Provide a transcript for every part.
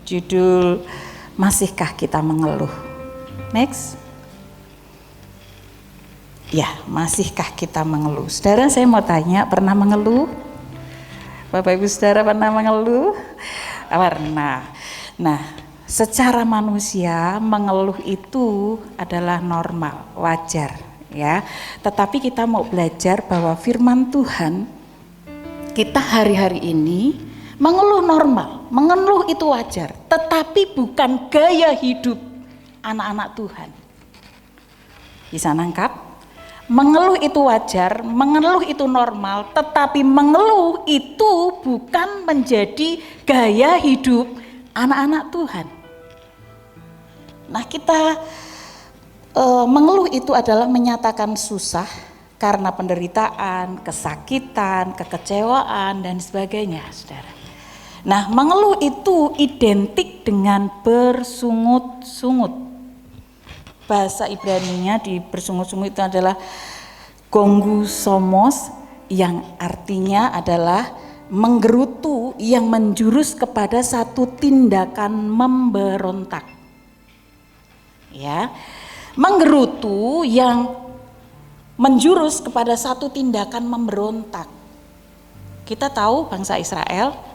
Judul Masihkah Kita Mengeluh. Next. Ya, masihkah kita mengeluh? Saudara, saya mau tanya, pernah mengeluh? Bapak Ibu Saudara pernah mengeluh? Pernah. Nah, secara manusia mengeluh itu adalah normal, wajar, ya. Tetapi kita mau belajar bahwa firman Tuhan kita hari-hari ini mengeluh normal, mengeluh itu wajar, tetapi bukan gaya hidup anak-anak Tuhan. Bisa nangkap? Mengeluh itu wajar, mengeluh itu normal, tetapi mengeluh itu bukan menjadi gaya hidup anak-anak Tuhan. Nah, kita mengeluh itu adalah menyatakan susah karena penderitaan, kesakitan, kekecewaan, dan sebagainya, saudara. Nah, mengeluh itu identik dengan bersungut-sungut. Bahasa Ibrani-nya di bersungut-sungut itu adalah gonggu somos, yang artinya adalah menggerutu yang menjurus kepada satu tindakan memberontak. Ya, menggerutu yang menjurus kepada satu tindakan memberontak. Kita tahu bangsa Israel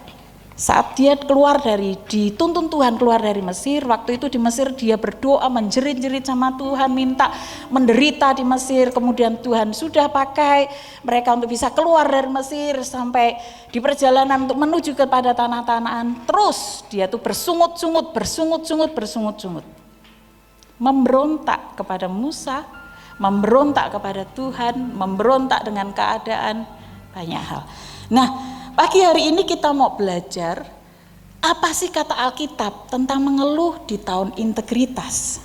saat dia dituntun Tuhan keluar dari Mesir, waktu itu di Mesir dia berdoa menjerit-jerit sama Tuhan, minta menderita di Mesir, kemudian Tuhan sudah pakai mereka untuk bisa keluar dari Mesir sampai di perjalanan untuk menuju kepada tanah Kanaan. Terus dia tuh bersungut-sungut, memberontak kepada Musa, memberontak kepada Tuhan, memberontak dengan keadaan, banyak hal. Nah, pagi hari ini kita mau belajar apa sih kata Alkitab tentang mengeluh di tahun integritas.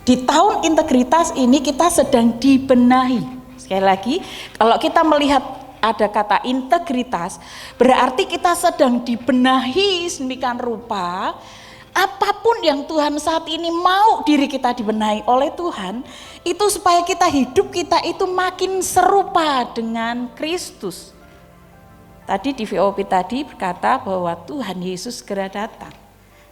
Di tahun integritas ini kita sedang dibenahi. Sekali lagi, kalau kita melihat ada kata integritas, berarti kita sedang dibenahi sedemikian rupa. Apapun yang Tuhan saat ini mau diri kita dibenahi oleh Tuhan, itu supaya hidup kita itu makin serupa dengan Kristus. Tadi di VOP tadi berkata bahwa Tuhan Yesus segera datang.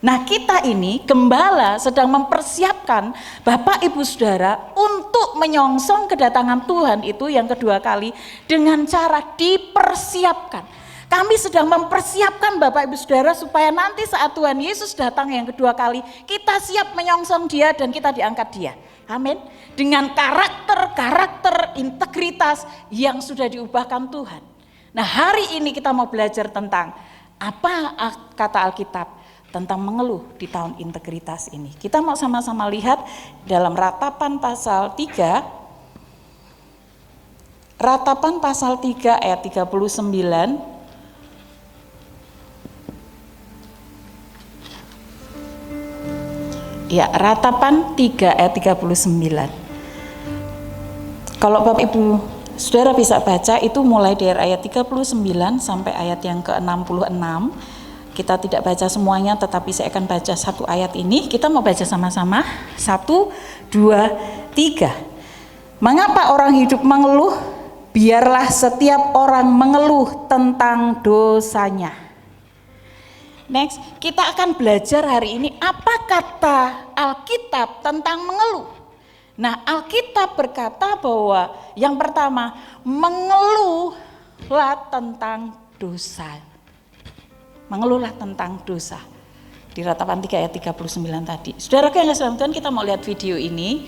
Nah, kita ini gembala sedang mempersiapkan Bapak Ibu Saudara untuk menyongsong kedatangan Tuhan itu yang kedua kali dengan cara dipersiapkan. Kami sedang mempersiapkan Bapak Ibu Saudara supaya nanti saat Tuhan Yesus datang yang kedua kali, kita siap menyongsong Dia dan kita diangkat Dia. Amin. Dengan karakter integritas yang sudah diubahkan Tuhan. Nah, hari ini kita mau belajar tentang apa kata Alkitab tentang mengeluh di tahun integritas ini. Kita mau sama-sama lihat dalam Ratapan pasal 3. Ratapan pasal 3 ayat 39. Ya, Ratapan 3 ayat 39. Kalau Bapak Ibu Saudara bisa baca itu mulai dari ayat 39 sampai ayat yang ke-66. Kita tidak baca semuanya, tetapi saya akan baca satu ayat ini. Kita mau baca sama-sama. 1, 2, 3. Mengapa orang hidup mengeluh? Biarlah setiap orang mengeluh tentang dosanya. Next, kita akan belajar hari ini apa kata Alkitab tentang mengeluh. Nah, Alkitab berkata bahwa yang pertama, mengeluhlah tentang dosa. Mengeluhlah tentang dosa. Di Ratapan 3 ayat 39 tadi. Saudara yang kasih dalam Tuhan, kita mau lihat video ini.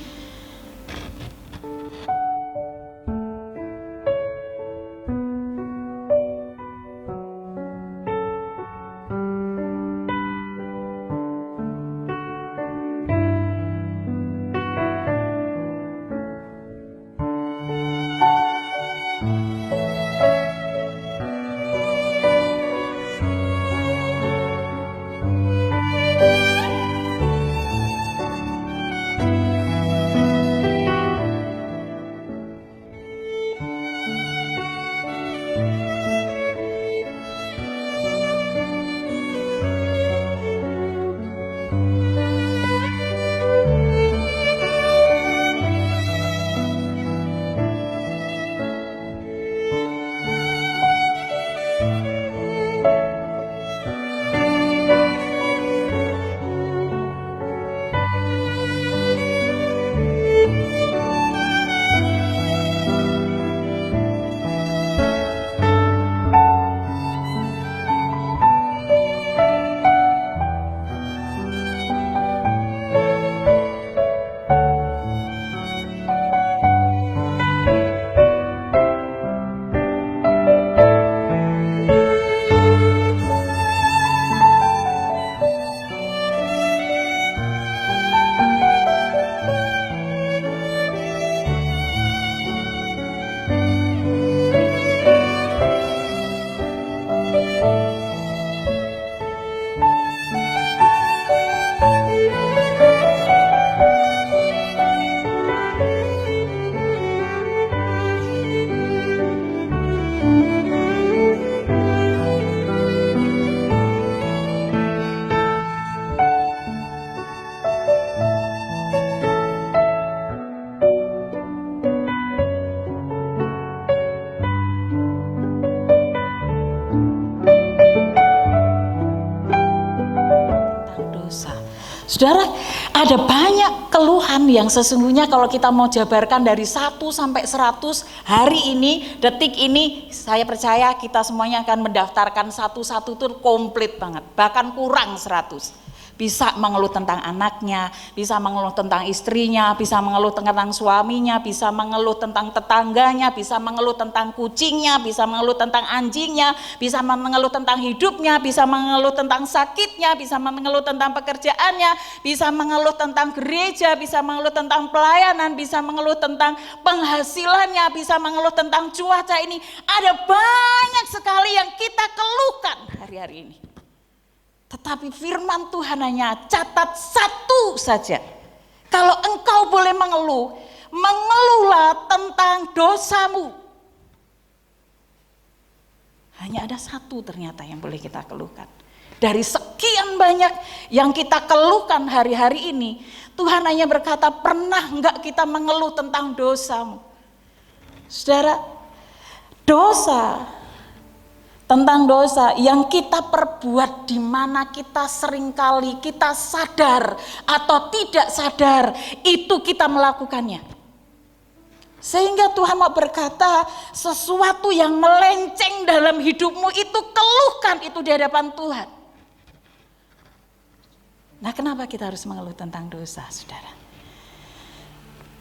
dosa. Saudara, ada banyak keluhan yang sesungguhnya kalau kita mau jabarkan dari 1 sampai 100 hari ini, detik ini, saya percaya kita semuanya akan mendaftarkan satu-satu itu komplit banget, bahkan kurang 100. Bisa mengeluh tentang anaknya, bisa mengeluh tentang istrinya, bisa mengeluh tentang suaminya, bisa mengeluh tentang tetangganya, bisa mengeluh tentang kucingnya, bisa mengeluh tentang anjingnya, bisa mengeluh tentang hidupnya, bisa mengeluh tentang sakitnya, bisa mengeluh tentang pekerjaannya, bisa mengeluh tentang gereja, bisa mengeluh tentang pelayanan, bisa mengeluh tentang penghasilannya, bisa mengeluh tentang cuaca ini. Ada banyak sekali yang kita keluhkan hari-hari ini. Tetapi firman Tuhan hanya catat satu saja. Kalau engkau boleh mengeluh, mengeluhlah tentang dosamu. Hanya ada satu ternyata yang boleh kita keluhkan. Dari sekian banyak yang kita keluhkan hari-hari ini, Tuhan hanya berkata, pernah enggak kita mengeluh tentang dosamu? Saudara, tentang dosa yang kita perbuat di mana kita seringkali kita sadar atau tidak sadar itu kita melakukannya. Sehingga Tuhan mau berkata sesuatu yang melenceng dalam hidupmu itu keluhkan itu di hadapan Tuhan. Nah, kenapa kita harus mengeluh tentang dosa, saudara?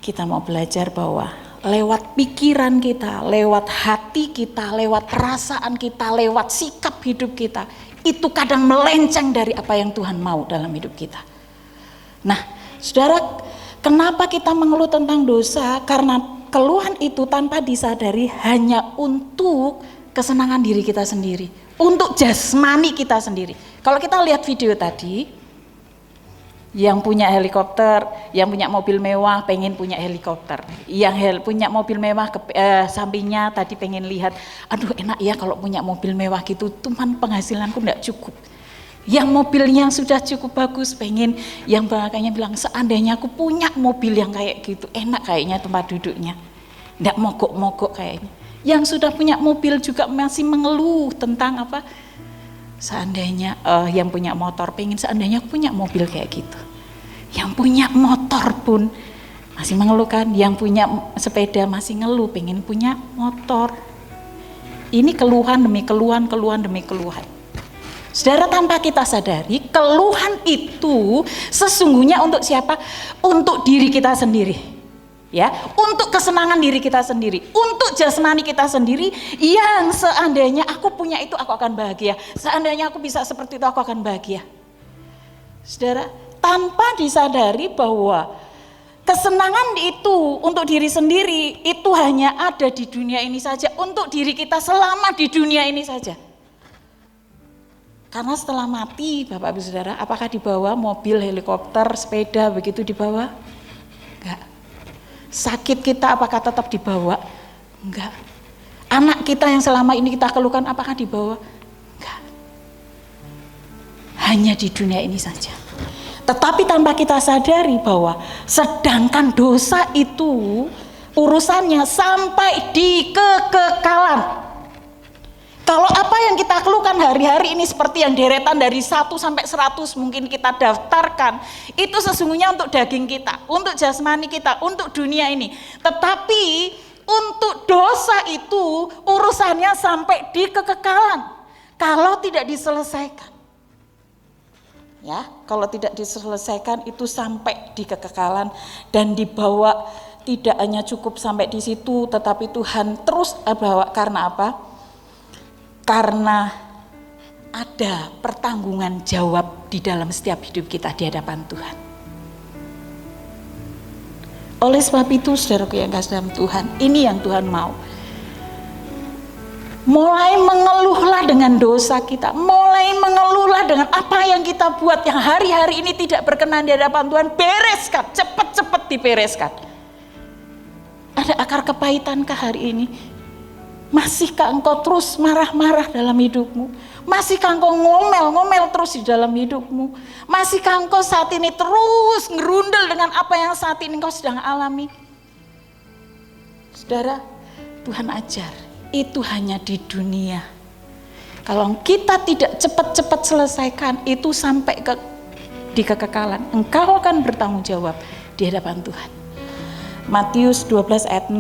Kita mau belajar bahwa lewat pikiran kita, lewat hati kita, lewat perasaan kita, lewat sikap hidup kita, itu kadang melenceng dari apa yang Tuhan mau dalam hidup kita. Nah, saudara, kenapa kita mengeluh tentang dosa? Karena keluhan itu tanpa disadari hanya untuk kesenangan diri kita sendiri, untuk jasmani kita sendiri. Kalau kita lihat video tadi, yang punya helikopter, yang punya mobil mewah pengen punya helikopter, yang punya mobil mewah sampingnya tadi pengen lihat, aduh enak ya kalau punya mobil mewah gitu, cuman penghasilanku enggak cukup. Yang mobilnya sudah cukup bagus pengen, yang makanya bilang seandainya aku punya mobil yang kayak gitu, enak kayaknya tempat duduknya, enggak mogok-mogok kayaknya. Yang sudah punya mobil juga masih mengeluh tentang apa? Seandainya yang punya motor pengen, seandainya aku punya mobil kayak gitu. Yang punya motor pun masih mengeluhkan, yang punya sepeda masih ngeluh pengen punya motor. Ini keluhan demi keluhan, keluhan demi keluhan. Saudara, tanpa kita sadari keluhan itu sesungguhnya untuk siapa? Untuk diri kita sendiri. Ya, untuk kesenangan diri kita sendiri, untuk jasmani kita sendiri, yang seandainya aku punya itu aku akan bahagia, seandainya aku bisa seperti itu aku akan bahagia. Saudara, tanpa disadari bahwa kesenangan itu untuk diri sendiri itu hanya ada di dunia ini saja, untuk diri kita selama di dunia ini saja. Karena setelah mati, Bapak Ibu Saudara, apakah dibawa mobil, helikopter, sepeda begitu dibawa? Enggak. Sakit kita apakah tetap dibawa? Enggak. Anak kita yang selama ini kita keluhkan apakah dibawa? Enggak. Hanya di dunia ini saja. Tetapi tanpa kita sadari bahwa sedangkan dosa itu urusannya sampai di kekekalan. Kalau apa yang kita keluhkan hari-hari ini seperti yang deretan dari 1 sampai 100 mungkin kita daftarkan, itu sesungguhnya untuk daging kita, untuk jasmani kita, untuk dunia ini. Tetapi untuk dosa itu urusannya sampai di kekekalan. Kalau tidak diselesaikan. Ya, kalau tidak diselesaikan itu sampai di kekekalan dan dibawa, tidak hanya cukup sampai di situ, tetapi Tuhan terus bawa. Karena apa? Karena ada pertanggungan jawab di dalam setiap hidup kita di hadapan Tuhan. Oleh sebab itu, saudaraku yang kasih dalam Tuhan, ini yang Tuhan mau. Mulai mengeluhlah dengan dosa kita, mulai mengeluhlah dengan apa yang kita buat yang hari-hari ini tidak berkenan di hadapan Tuhan, bereskan, cepat-cepat dibereskan. Ada akar kepahitankah hari ini? Masihkah engkau terus marah-marah dalam hidupmu? Masihkah engkau ngomel-ngomel terus di dalam hidupmu? Masihkah engkau saat ini terus ngerundel dengan apa yang saat ini engkau sedang alami? Saudara, Tuhan ajar, itu hanya di dunia. Kalau kita tidak cepat-cepat selesaikan, itu sampai ke di kekekalan, engkau akan bertanggung jawab di hadapan Tuhan. Matius 12 ayat 6,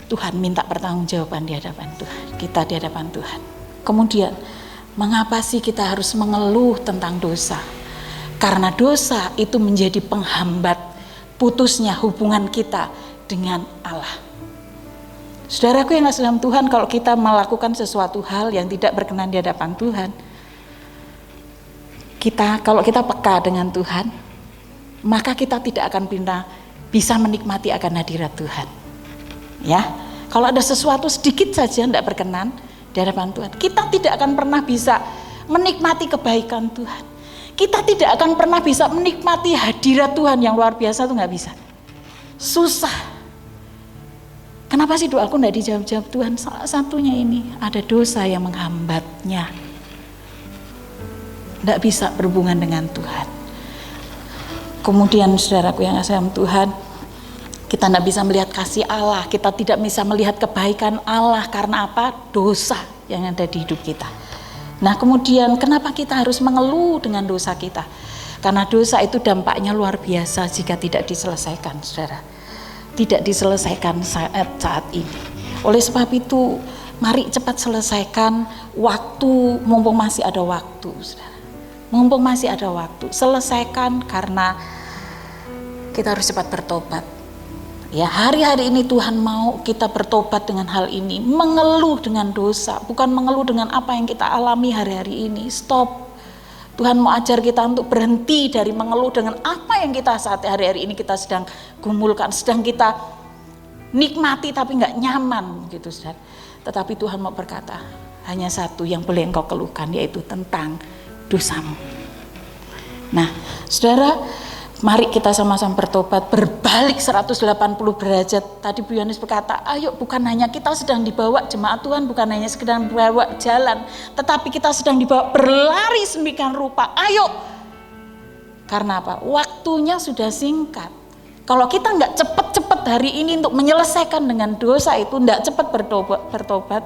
Tuhan minta pertanggungjawaban di hadapan Tuhan, kita di hadapan Tuhan. Kemudian, mengapa sih kita harus mengeluh tentang dosa? Karena dosa itu menjadi penghambat putusnya hubungan kita dengan Allah. Saudaraku yang kasih dalam Tuhan, kalau kita melakukan sesuatu hal yang tidak berkenan di hadapan Tuhan, kalau kita peka dengan Tuhan, maka kita tidak akan bisa menikmati akan hadirat Tuhan. Ya, kalau ada sesuatu sedikit saja tidak berkenan di hadapan Tuhan, kita tidak akan pernah bisa menikmati kebaikan Tuhan. Kita tidak akan pernah bisa menikmati hadirat Tuhan yang luar biasa, itu nggak bisa. Susah. Kenapa sih doaku tidak dijawab-jawab Tuhan? Salah satunya ini, ada dosa yang menghambatnya. Tidak bisa berhubungan dengan Tuhan. Kemudian saudaraku yang kasih Tuhan, kita tidak bisa melihat kasih Allah, kita tidak bisa melihat kebaikan Allah. Karena apa? Dosa yang ada di hidup kita. Nah kemudian kenapa kita harus mengeluh dengan dosa kita? Karena dosa itu dampaknya luar biasa jika tidak diselesaikan, saudara. Tidak diselesaikan saat ini. Oleh sebab itu, mari cepat selesaikan waktu, mumpung masih ada waktu, saudara. Mumpung masih ada waktu, selesaikan karena kita harus cepat bertobat. Ya, hari-hari ini Tuhan mau kita bertobat dengan hal ini, mengeluh dengan dosa, bukan mengeluh dengan apa yang kita alami hari-hari ini. Stop. Tuhan mau ajar kita untuk berhenti dari mengeluh dengan apa yang kita saat hari-hari ini kita sedang gumulkan, sedang kita nikmati tapi nggak nyaman gitu, saudara. Tetapi Tuhan mau berkata, hanya satu yang boleh engkau keluhkan, yaitu tentang dosamu. Nah, saudara, mari kita sama-sama bertobat, berbalik 180 derajat. Tadi Bu Yohanes berkata, ayo, bukan hanya kita sedang dibawa jemaat Tuhan, bukan hanya sedang dibawa jalan, tetapi kita sedang dibawa berlari sedemikian rupa. Ayo, karena apa? Waktunya sudah singkat. Kalau kita nggak cepat-cepat hari ini untuk menyelesaikan dengan dosa itu, nggak cepat bertobat,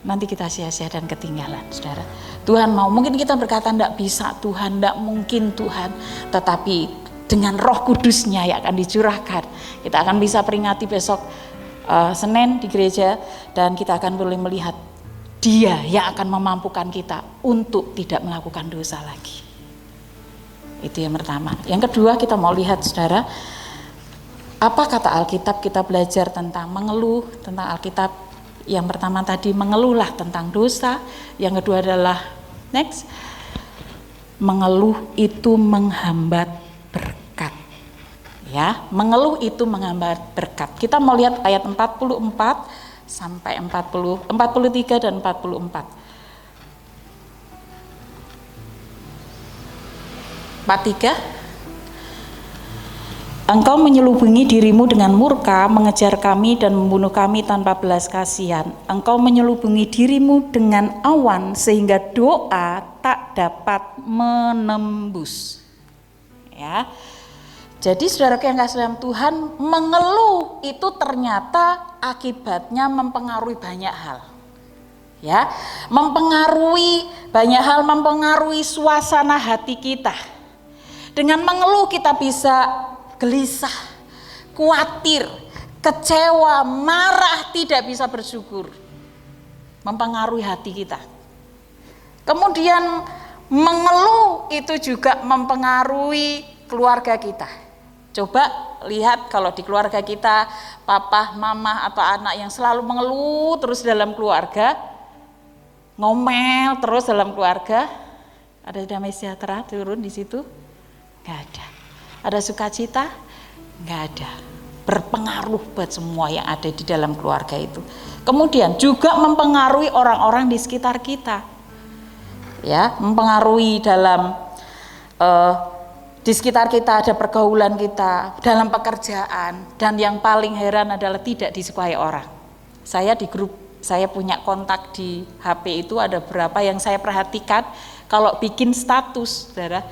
nanti kita sia-sia dan ketinggalan, saudara. Tuhan mau, mungkin kita berkata enggak bisa Tuhan, enggak mungkin Tuhan, tetapi dengan Roh Kudusnya yang akan dicurahkan, kita akan bisa peringati besok Senin di gereja, dan kita akan boleh melihat Dia yang akan memampukan kita untuk tidak melakukan dosa lagi. Itu yang pertama. Yang kedua, kita mau lihat, saudara, apa kata Alkitab. Kita belajar tentang mengeluh, tentang Alkitab. Yang pertama tadi mengeluhlah tentang dosa, yang kedua adalah mengeluh itu menghambat berkat. Ya, mengeluh itu menghambat berkat. Kita mau lihat ayat 44 sampai 43 dan 44. 43. Engkau menyelubungi dirimu dengan murka, mengejar kami dan membunuh kami tanpa belas kasihan. Engkau menyelubungi dirimu dengan awan sehingga doa tak dapat menembus. Ya. Jadi saudaraku yang kasih dalam Tuhan, mengeluh itu ternyata akibatnya mempengaruhi banyak hal. Ya, mempengaruhi banyak hal, mempengaruhi suasana hati kita. Dengan mengeluh kita bisa gelisah, khawatir, kecewa, marah, tidak bisa bersyukur. Mempengaruhi hati kita. Kemudian mengeluh itu juga mempengaruhi keluarga kita. Coba lihat kalau di keluarga kita, papa, mama atau anak yang selalu mengeluh terus dalam keluarga, ngomel terus dalam keluarga, ada damai sejahtera turun di situ? Nggak ada. Ada sukacita? Nggak ada. Berpengaruh buat semua yang ada di dalam keluarga itu. Kemudian juga mempengaruhi orang-orang di sekitar kita. Ya, mempengaruhi dalam di sekitar kita, ada pergaulan kita, dalam pekerjaan, dan yang paling heran adalah tidak disukai orang. Saya di grup, saya punya kontak di HP itu ada berapa yang saya perhatikan, kalau bikin status, saudara,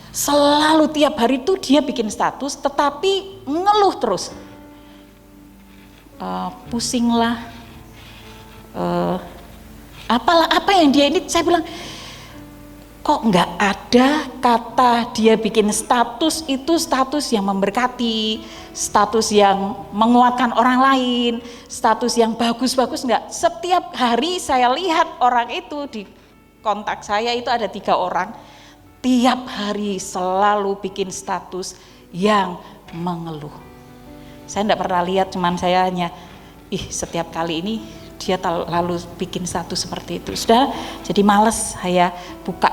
selalu tiap hari itu dia bikin status, tetapi ngeluh terus. Pusinglah, apa yang dia ini, saya bilang, kok nggak ada kata dia bikin status itu status yang memberkati, status yang menguatkan orang lain, status yang bagus-bagus, nggak. Setiap hari saya lihat orang itu di kontak saya itu ada 3 orang, tiap hari selalu bikin status yang mengeluh. Saya enggak pernah lihat, cuman saya hanya setiap kali ini dia lalu bikin status seperti itu. Sudah, jadi males saya buka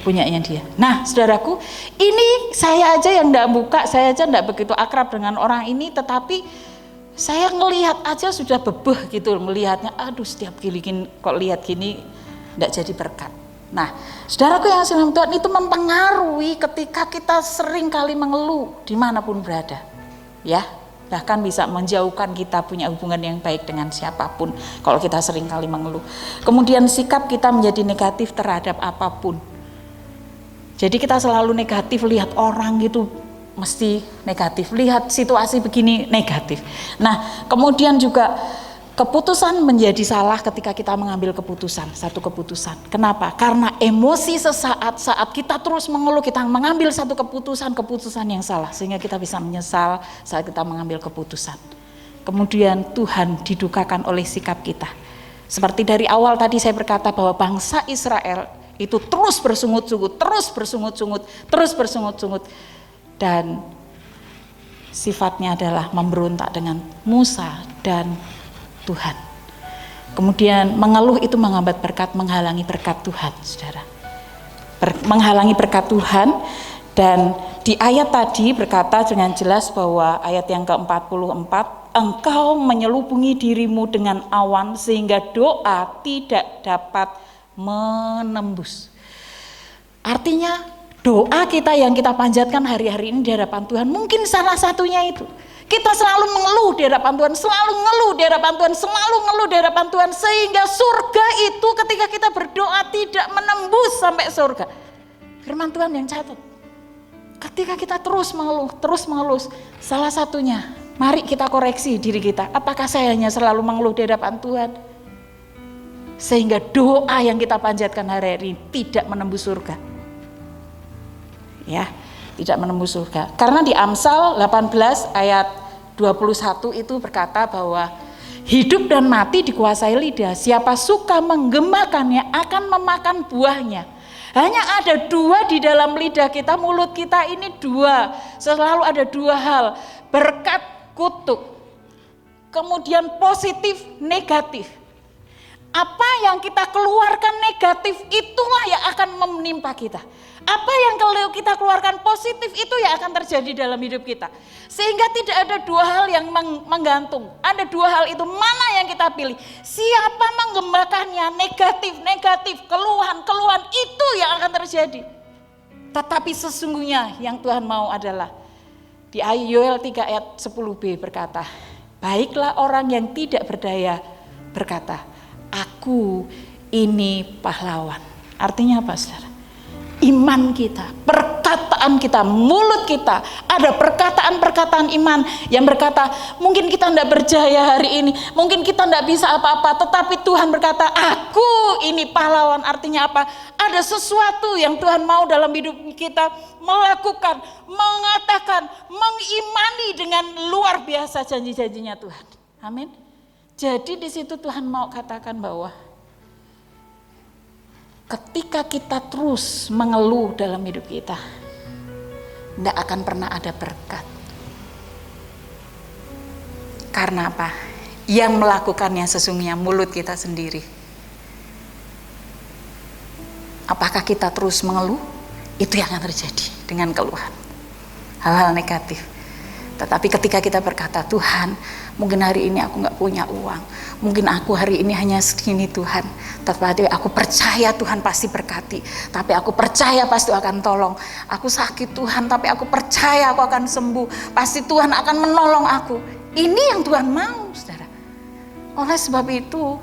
punyanya dia. Nah, saudaraku, ini saya aja yang enggak buka, saya aja enggak begitu akrab dengan orang ini, tetapi saya ngelihat aja sudah bebeh gitu melihatnya. Aduh, setiap kali kok lihat gini enggak jadi berkat. Nah, saudaraku yang dalam Tuhan, itu mempengaruhi ketika kita sering kali mengeluh dimanapun berada, ya, bahkan bisa menjauhkan kita punya hubungan yang baik dengan siapapun kalau kita sering kali mengeluh. Kemudian sikap kita menjadi negatif terhadap apapun. Jadi kita selalu negatif, lihat orang gitu mesti negatif, lihat situasi begini negatif. Nah, kemudian juga keputusan menjadi salah ketika kita mengambil keputusan, satu keputusan. Kenapa? Karena emosi sesaat saat kita terus mengeluh, kita mengambil satu keputusan yang salah, sehingga kita bisa menyesal saat kita mengambil keputusan. Kemudian Tuhan didukakan oleh sikap kita. Seperti dari awal tadi saya berkata bahwa bangsa Israel itu terus bersungut-sungut, dan sifatnya adalah memberontak dengan Musa dan Tuhan. Kemudian mengeluh itu menghambat berkat, menghalangi berkat Tuhan, saudara. Menghalangi berkat Tuhan. Dan di ayat tadi berkata dengan jelas bahwa ayat yang ke-44, engkau menyelubungi dirimu dengan awan sehingga doa tidak dapat menembus. Artinya doa kita yang kita panjatkan hari-hari ini di hadapan Tuhan, mungkin salah satunya itu. Kita selalu mengeluh di hadapan Tuhan, selalu ngeluh di hadapan Tuhan, sehingga surga itu ketika kita berdoa tidak menembus sampai surga. Firman Tuhan yang catat. Ketika kita terus mengeluh, salah satunya, mari kita koreksi diri kita. Apakah saya hanya selalu mengeluh di hadapan Tuhan? Sehingga doa yang kita panjatkan hari-hari ini tidak menembus surga. Ya, tidak menembus surga. Karena di Amsal 18 ayat 21 itu berkata bahwa hidup dan mati dikuasai lidah. Siapa suka menggemakannya akan memakan buahnya. Hanya ada 2 di dalam lidah kita, mulut kita ini 2. Selalu ada 2 hal, berkat, kutuk. Kemudian positif, negatif. Apa yang kita keluarkan negatif itulah yang akan menimpa kita. Apa yang kalau kita keluarkan positif itu yang akan terjadi dalam hidup kita. Sehingga tidak ada 2 hal yang menggantung. Ada 2 hal itu, mana yang kita pilih. Siapa menggemakannya, negatif, keluhan itu yang akan terjadi. Tetapi sesungguhnya yang Tuhan mau adalah di Yoel 3 ayat 10b berkata, baiklah orang yang tidak berdaya berkata, aku ini pahlawan. Artinya apa, saudara? Iman kita, perkataan kita, mulut kita, ada perkataan-perkataan iman yang berkata, mungkin kita tidak berjaya hari ini, mungkin kita tidak bisa apa-apa, tetapi Tuhan berkata, aku ini pahlawan. Artinya apa? Ada sesuatu yang Tuhan mau dalam hidup kita melakukan, mengatakan, mengimani dengan luar biasa janji-janjinya Tuhan. Amin. Jadi di situ Tuhan mau katakan bahwa ketika kita terus mengeluh dalam hidup kita, tidak akan pernah ada berkat. Karena apa? Yang melakukannya sesungguhnya mulut kita sendiri. Apakah kita terus mengeluh? Itu yang akan terjadi dengan keluhan. Hal-hal negatif. Tetapi ketika kita berkata, Tuhan, mungkin hari ini aku gak punya uang, mungkin aku hari ini hanya segini Tuhan, tetapi aku percaya Tuhan pasti berkati, tapi aku percaya pasti akan tolong. Aku sakit Tuhan, tapi aku percaya aku akan sembuh, pasti Tuhan akan menolong aku. Ini yang Tuhan mau, saudara. Oleh sebab itu,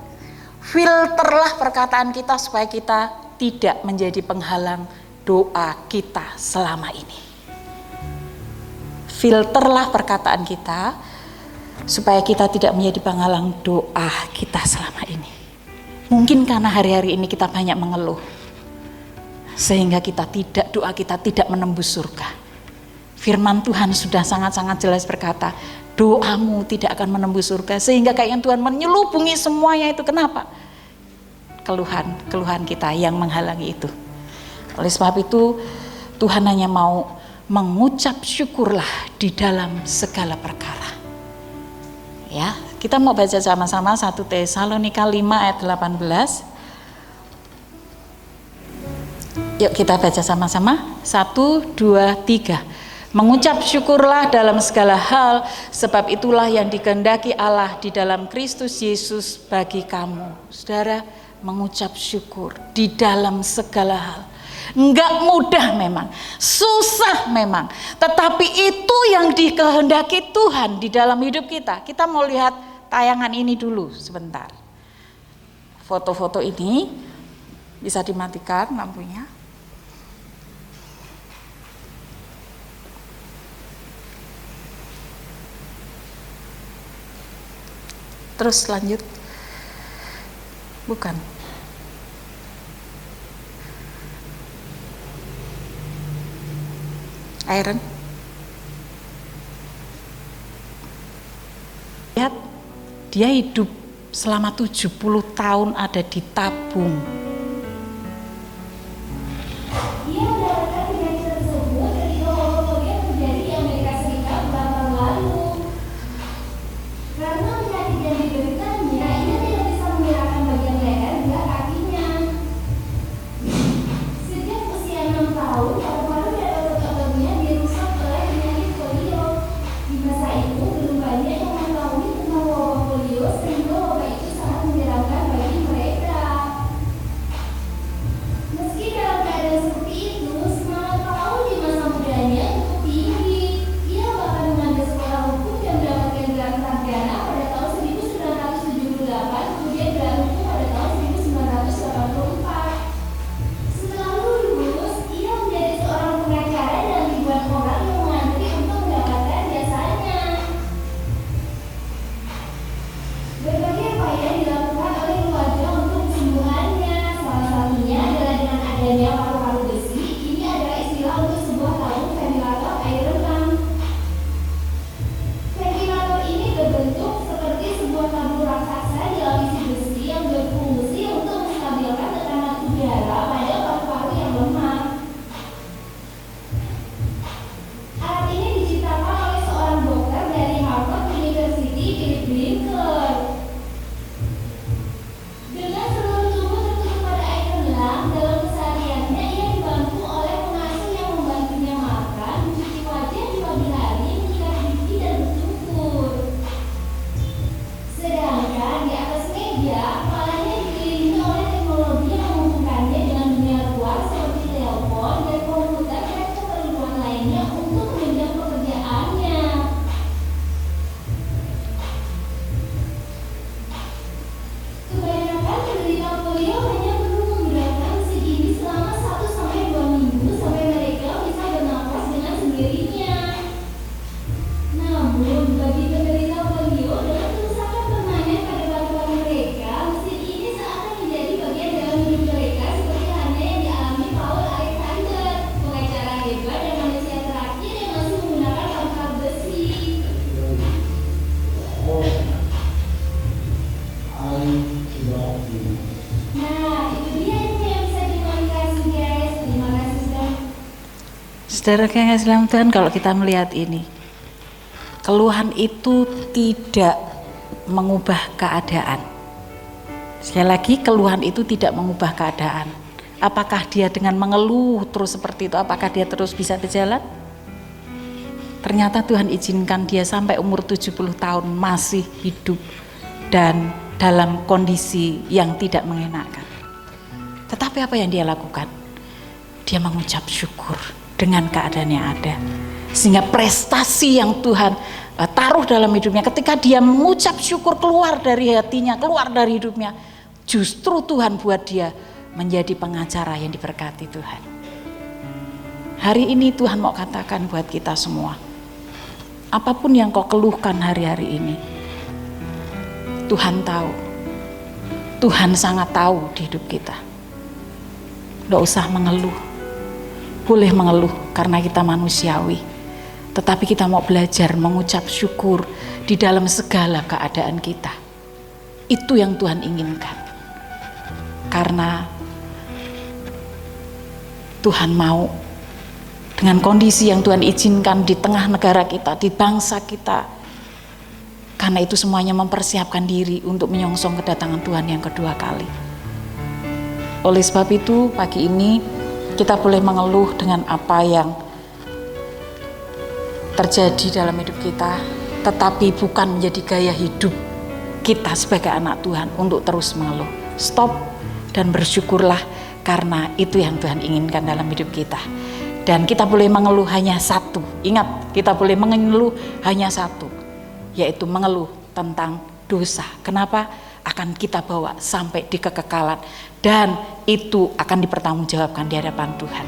filterlah perkataan kita supaya kita tidak menjadi penghalang doa kita selama ini. Filterlah perkataan kita supaya kita tidak menjadi penghalang doa kita selama ini. Mungkin karena hari-hari ini kita banyak mengeluh. sehingga doa kita tidak menembus surga. Firman Tuhan sudah sangat-sangat jelas berkata, doamu tidak akan menembus surga, sehingga kayak yang Tuhan menyelubungi semuanya itu. Kenapa? Keluhan kita yang menghalangi itu. Oleh sebab itu Tuhan hanya mau mengucap syukurlah di dalam segala perkara. Ya, kita mau baca sama-sama 1 Tesalonika 5 ayat 18. Yuk kita baca sama-sama. 1, 2, 3. Mengucap syukurlah dalam segala hal, sebab itulah yang dikehendaki Allah di dalam Kristus Yesus bagi kamu. Saudara, mengucap syukur di dalam segala hal. Enggak mudah memang, susah memang, tetapi itu yang dikehendaki Tuhan di dalam hidup kita. Kita mau lihat tayangan ini dulu sebentar. Foto-foto ini bisa dimatikan lampunya. Terus lanjut. Bukan. Iron. Lihat, dia hidup selama 70 tahun ada di tabung. Dia mendapatkan penyakit tersebut ketika homofolia terjadi di Amerika Serikat beberapa tahun lalu. Karena penyakit yang dideritanya, ia tidak bisa menggerakkan bagian leher hingga kakinya. Sejak usia 6 tahun, paru-paru dan otot-ototnya dirusak oleh penyakit polio. Di masa itu, belum banyak yang mengetahui tentang wabah polio, sehingga wabah itu sangat menyeramkan bagi mereka. Meski dalam keadaan seperti itu, semangat Paul di masa mudanya cukup tinggi. Ia bahkan mengambil sekolah hukum dan mendapatkan gelar sarjana pada tahun 1978, kemudian gelar hukum pada tahun 1984. Setelah lulus, ia menjadi seorang pengacara dan ribuan orang yang mengantri untuk mendapatkan jasanya. Berbagai upaya dilakukan oleh keluarga untuk kesembuhannya. Salah satunya adalah dengan adanya paru-paru besi. Ini adalah istilah untuk sebuah tabung ventilator air lung. Ventilator ini berbentuk seperti sebuah tabung raksasa dilapisi besi yang berfungsi untuk menstabilkan tekanan udara pada paru-paru yang lemah. Alat ini diciptakan oleh seorang dokter dari Harvard University, Philip Brinker. Dengan seluruh tubuh tertutup pada air tenggelam, dalam kesehariannya ia dibantu oleh pengasuh yang membantunya makan, mencuci wajah di pagi hari, menyikat gigi dan bercukur. Sedangkan di atas meja, kepalanya dikelilingi oleh teknologi yang menghubungkannya dengan dunia luar seperti telepon dan komputer dan keperluan lainnya untuk menunjang pekerjaannya. Kebanyakan penderita polio hanya perlu menggunakan mesin ini selama 1-2 minggu sampai mereka bisa bernafas dengan sendirinya. Namun, bagi penderita polio dengan kerusakan permanen pada paru-paru mereka, mesin ini seakan menjadi bagian dalam hidup mereka seperti halnya yang dialami Paul Alexander, pengacara hebat dan manusia terakhir yang masih menggunakan paru-paru besi. Nah, itu dia yang bisa dikomunikasi guys. Terima kasih sudah. Saudara yang kasih dalam Tuhan, kalau kita melihat ini, keluhan itu tidak mengubah keadaan. Sekali lagi, keluhan itu tidak mengubah keadaan. Apakah dia dengan mengeluh terus seperti itu, apakah dia terus bisa berjalan? Ternyata Tuhan izinkan dia sampai umur 70 tahun masih hidup dan dalam kondisi yang tidak mengenakan. Tetapi apa yang dia lakukan? Dia mengucap syukur dengan keadaan yang ada. Sehingga prestasi yang Tuhan taruh dalam hidupnya, ketika dia mengucap syukur keluar dari hatinya, keluar dari hidupnya, justru Tuhan buat dia menjadi pengacara yang diberkati Tuhan. Hari ini Tuhan mau katakan buat kita semua, apapun yang kau keluhkan hari-hari ini, Tuhan tahu. Tuhan sangat tahu di hidup kita. Tidak usah mengeluh. boleh mengeluh karena kita manusiawi. Tetapi kita mau belajar mengucap syukur di dalam segala keadaan kita. Itu yang Tuhan inginkan. Karena Tuhan mau dengan kondisi yang Tuhan izinkan di tengah negara kita, di bangsa kita. Karena itu semuanya mempersiapkan diri untuk menyongsong kedatangan Tuhan yang kedua kali. Oleh sebab itu pagi ini kita boleh mengeluh dengan apa yang terjadi dalam hidup kita, tetapi bukan menjadi gaya hidup kita sebagai anak Tuhan untuk terus mengeluh. Stop dan bersyukurlah, karena itu yang Tuhan inginkan dalam hidup kita. Dan kita boleh mengeluh hanya satu. Ingat, kita boleh mengeluh hanya satu, yaitu mengeluh tentang dosa. Kenapa? Akan kita bawa sampai di kekekalan, dan itu akan dipertanggungjawabkan di hadapan Tuhan.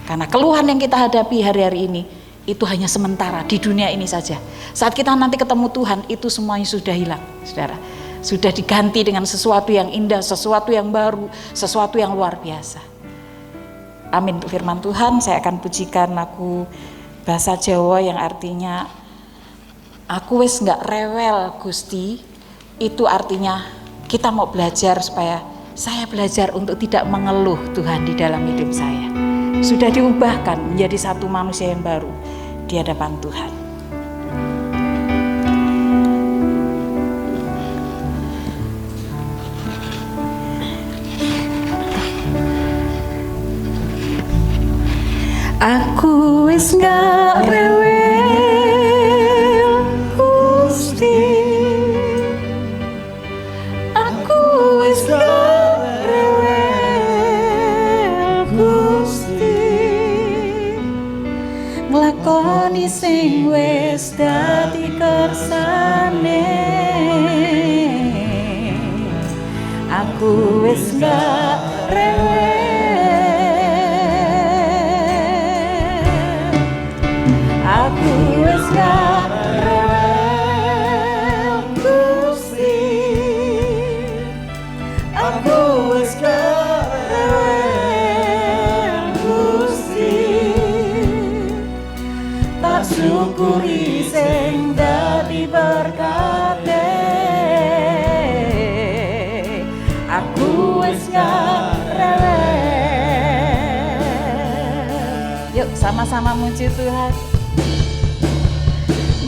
Karena keluhan yang kita hadapi hari-hari ini itu hanya sementara di dunia ini saja. Saat kita nanti ketemu Tuhan, itu semuanya sudah hilang, saudara. Sudah diganti dengan sesuatu yang indah, sesuatu yang baru, sesuatu yang luar biasa. Amin. Untuk firman Tuhan, saya akan pujikan lagu bahasa Jawa yang artinya aku wis gak rewel Gusti. Itu artinya kita mau belajar supaya saya belajar untuk tidak mengeluh Tuhan di dalam hidup saya. Sudah diubahkan menjadi satu manusia yang baru di hadapan Tuhan. Aku wis gak rewel Gusti, aku wis gak rewel Gusti, nglakoni sing wis dadi kersane. Aku wis gak rewel, aku wis gak rewel Gusti, aku wis gak rewel Gusti, tak syukuri sing dadi berkate. Aku wis gak rewel. Yuk sama-sama muji Tuhan.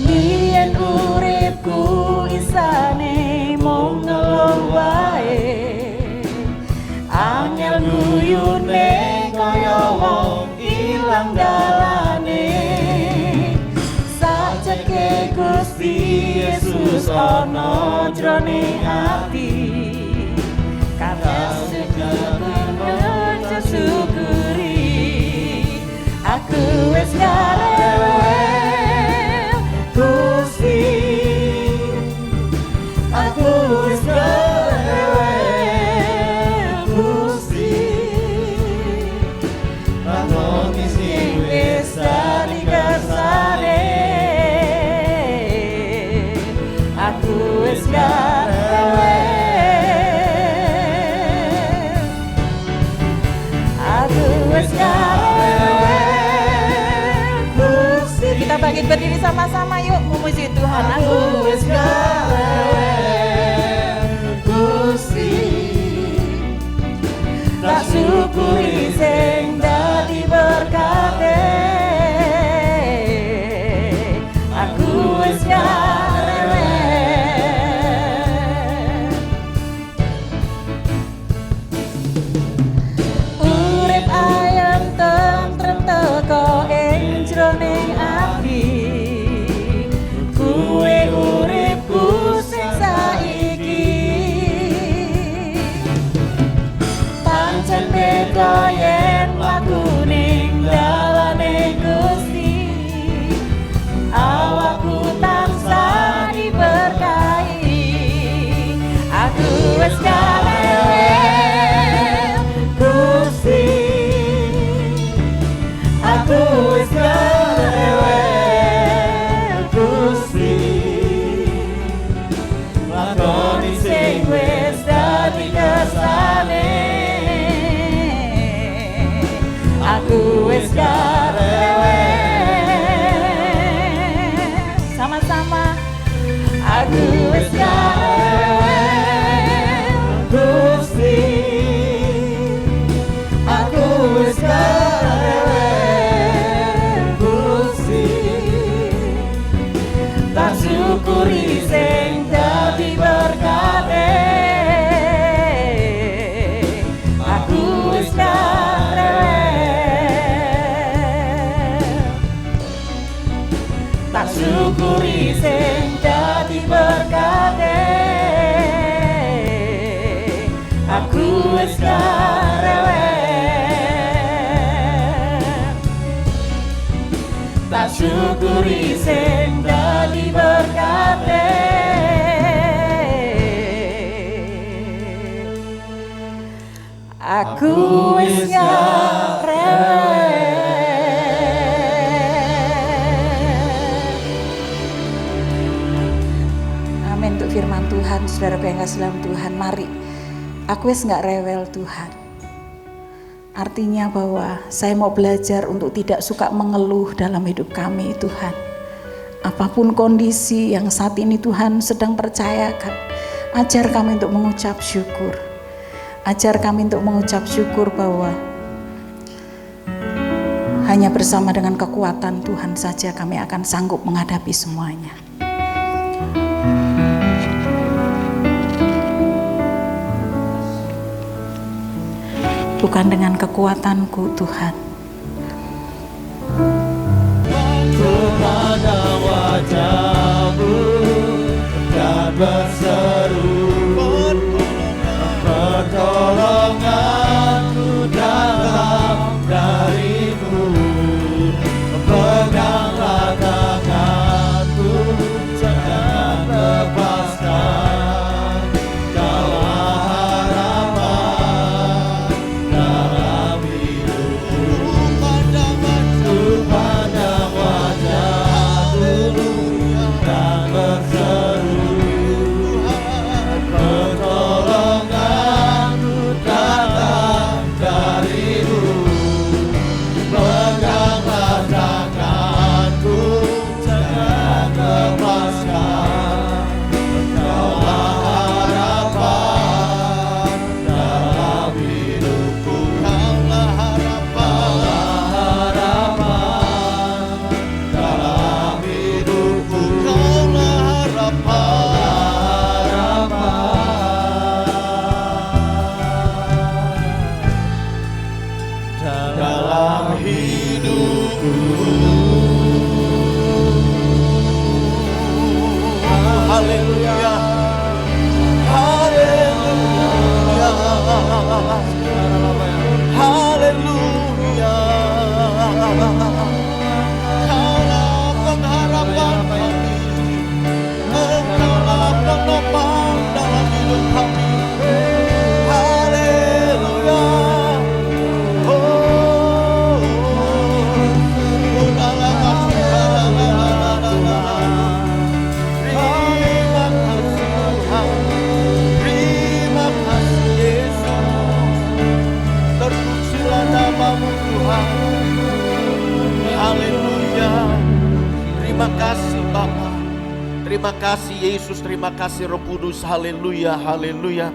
Yen uripku isane mung ngeluh wae, angel guyune kaya wong ilang dalane. Sajake Gusti Yesus ana jroning ati, kabeh syukuri. Aku wis gak rewel Gusti, aku wis gak rewel Gusti, lakoni sing wis dadi kersane. Aku wis gak rewel, aku wis gak rewel Gusti. Kita bangkit berdiri sama-sama yuk memuji Tuhan. Aku wis gak rewel Gusti, tak syukuri sing dadi berkate. Aku wis gak rewel, urip ayem tentrem teko ing jroning ati. Kuwe uripku sing saiki, pancen beda yen laku ning dalane Gusti. Awakku tansah diberkahi. Aku wis gak rewel Gusti, aku wis gak rewel Gusti, lakoni sing wis dadi kersane. Aku wis gak rewel. Sama-sama. Aku wis gak rewel, Gusti. Aku wis gak rewel, Gusti. Tak syukuri sing dadi berkate. Aku wis gak rewel. Tak syukuri sing dadi berkate. Aku wis gak rewel. Tak syukuri sing dadi berkate. Aku wis gak rewel. Amin untuk firman Tuhan. Saudara yang kasih dalam Tuhan, mari. Aku wis gak rewel Tuhan. Artinya bahwa saya mau belajar untuk tidak suka mengeluh dalam hidup kami Tuhan. Apapun kondisi yang saat ini Tuhan sedang percayakan, ajar kami untuk mengucap syukur. Ajar kami untuk mengucap syukur bahwa hanya bersama dengan kekuatan Tuhan saja kami akan sanggup menghadapi semuanya. Bukan dengan kekuatanku Tuhan. Kepada wajah-Mu dan berseru, pertolonganku datang dari-Mu. Peganglah tanganku, jangan lepaskan. Kaulah harapan dalam hidupku. Kepada wajah-Mu dan berseru, pertolonganku datang dari-Mu. Peganglah tanganku, jangan lepaskan. Kaulah harapan dalam hidupku. Kaulah harapan dalam hidupku. Kaulah harapan dalam hidupku. Haleluya, haleluya, haleluya. Kaulah pengharapan kami, Engkaulah penopang dalam hidup kami. Haleluya. Terima kasih Yesus, terpujilah nama-Mu Tuhan. Haleluya. Terima kasih Bapa, terima kasih Yesus, terima kasih Roh Kudus. Haleluya, haleluya.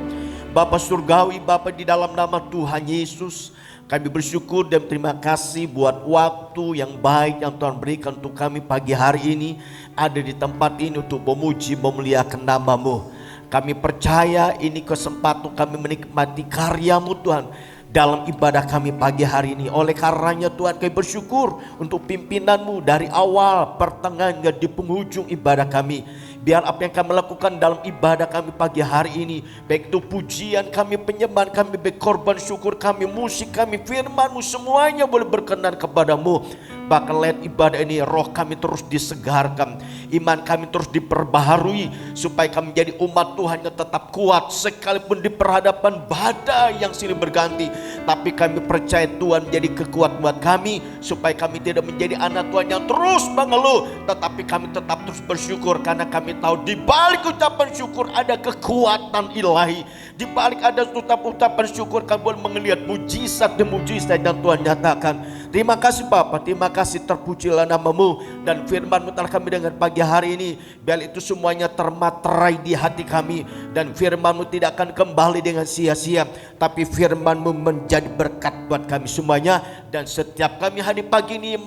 Bapa surgawi, Bapa di dalam nama Tuhan Yesus, kami bersyukur dan terima kasih buat waktu yang baik yang Tuhan berikan untuk kami pagi hari ini ada di tempat ini untuk memuji memuliakan nama-Mu. Kami percaya ini kesempatan kami menikmati karya-Mu Tuhan dalam ibadah kami pagi hari ini. Oleh karenanya Tuhan kami bersyukur untuk pimpinan-Mu dari awal, pertengahan hingga di penghujung ibadah kami. Biar apa yang kami lakukan dalam ibadah kami pagi hari ini, baik itu pujian kami, penyembahan kami, baik korban syukur kami, musik kami, firman-Mu, semuanya boleh berkenan kepada-Mu. Bahkan lewat ibadah ini roh kami terus disegarkan, iman kami terus diperbaharui, supaya kami menjadi umat Tuhan yang tetap kuat sekalipun di perhadapan badai yang silih berganti. Tapi kami percaya Tuhan menjadi kekuatan buat kami, supaya kami tidak menjadi anak Tuhan yang terus mengeluh, tetapi kami tetap terus bersyukur, karena kami tahu di balik ucapan syukur ada kekuatan ilahi. Di balik ada ucapan syukur kami boleh melihat mujizat demi mujizat yang Tuhan nyatakan. Terima kasih Bapa, terima kasih, terpujilah nama-Mu. Dan firman-Mu telah kami dengar pagi hari ini, biar itu semuanya termaterai di hati kami. Dan firman-Mu tidak akan kembali dengan sia-sia, tapi firman-Mu menjadi berkat buat kami semuanya. Dan setiap kami hari pagi ini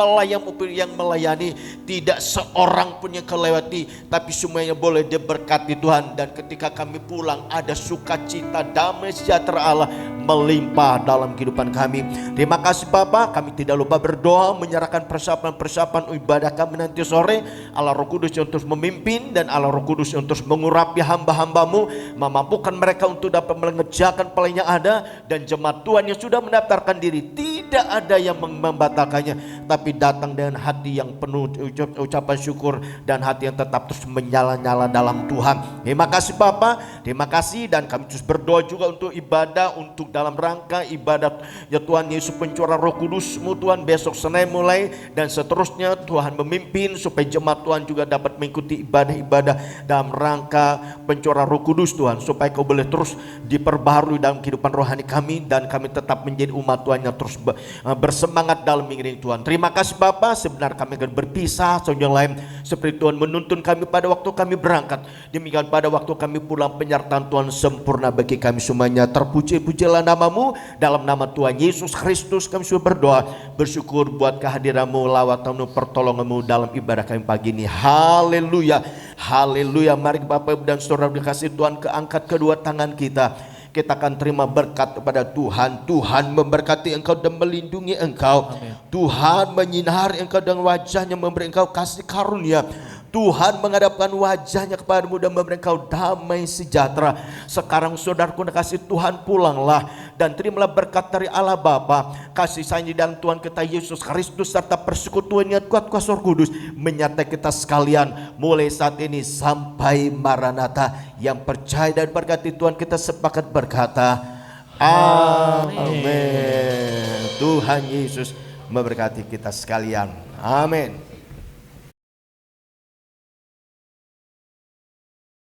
yang melayani, tidak seorang pun yang kelewati, tapi semuanya boleh diberkati Tuhan. Dan ketika kami pulang, ada sukacita, damai sejahtera Allah melimpah dalam kehidupan kami. Terima kasih Bapa, kami tidak lupa berdoa menyerahkan persiapan ibadah kami nanti sore. Allah Roh Kudus yang terus memimpin, dan Allah Roh Kudus yang terus mengurapi hamba-hamba-Mu, memampukan mereka untuk dapat mengerjakan pelayanan yang ada. Dan jemaat Tuhan yang sudah mendaftarkan diri, tidak ada yang membatalkannya, tapi datang dengan hati yang penuh ucapan syukur dan hati yang tetap terus menyala-nyala dalam Tuhan. Terima kasih Bapa, terima kasih. Dan kami terus berdoa juga untuk ibadah, untuk dalam rangka ibadat ya Tuhan Yesus pencurahan Roh Kudus-Mu Tuhan, besok Senin mulai dan seterusnya. Tuhan memimpin supaya jemaat Tuhan juga dapat mengikuti ibadah-ibadah dalam rangka pencurahan Roh Kudus Tuhan, supaya Kau boleh terus diperbaharui dalam kehidupan rohani kami, dan kami tetap menjadi umat Tuhan yang terus bersemangat dalam mengiring Tuhan. Terima kasih Bapa. Sebenarnya kami akan berpisah yang lain, seperti Tuhan menuntun kami pada waktu kami berangkat, demikian pada waktu kami pulang penyertaan Tuhan sempurna bagi kami semuanya. Terpuji-pujilah nama-Mu, dalam nama Tuhan Yesus Kristus kami sudah berdoa, bersyukur buat kehadiran-Mu, lawatan-Mu, pertolongan-Mu dalam ibadah kami pagi ini. Haleluya, haleluya. Mari Bapak Ibu dan Saudara dikasih Tuhan, keangkat kedua tangan kita akan terima berkat kepada Tuhan. Tuhan memberkati engkau dan melindungi engkau. Amen. Tuhan menyinari engkau dengan wajahnya, memberi engkau kasih karunia. Tuhan menghadapkan wajahnya kepadamu dan memberi engkau damai sejahtera. Sekarang saudaraku kasih Tuhan, pulanglah dan terimalah berkat dari Allah Bapa, kasih sayang dan Tuhan kita Yesus Kristus, serta persekutuan yang kuat kuasa Roh Kudus menyertai kita sekalian mulai saat ini sampai Maranatha. Yang percaya dan berkati Tuhan kita sepakat berkata amin. Tuhan Yesus memberkati kita sekalian. Amin.